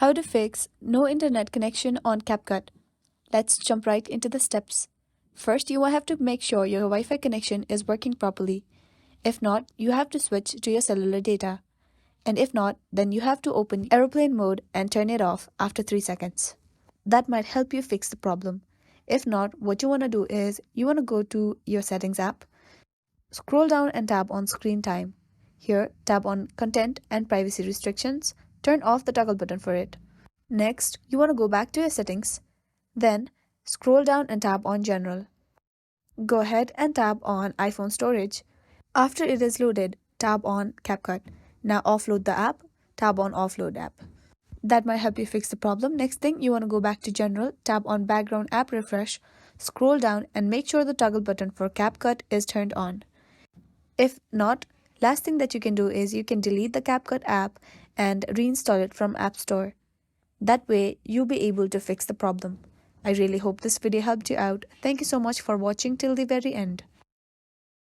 How to fix no internet connection on CapCut. Let's jump right into the steps. First, you will have to make sure your Wi-Fi connection is working properly. If not, you have to switch to your cellular data. And if not, then you have to open aeroplane mode and turn it off after 3 seconds. That might help you fix the problem. If not, what you want to do is you want to go to your settings app, scroll down and tap on screen time. Here, tap on content and privacy restrictions. Turn off the toggle button for it. Next, you want to go back to your settings. Then, scroll down and tap on general. Go ahead and tap on iPhone storage. After it is loaded, tap on CapCut. Now offload the app. Tap on offload app. That might help you fix the problem. Next thing, you want to go back to general, tap on background app refresh, scroll down and make sure the toggle button for CapCut is turned on. If not, last thing that you can do is you can delete the CapCut app and reinstall it from App Store. That way, you'll be able to fix the problem. I really hope this video helped you out. Thank you so much for watching till the very end.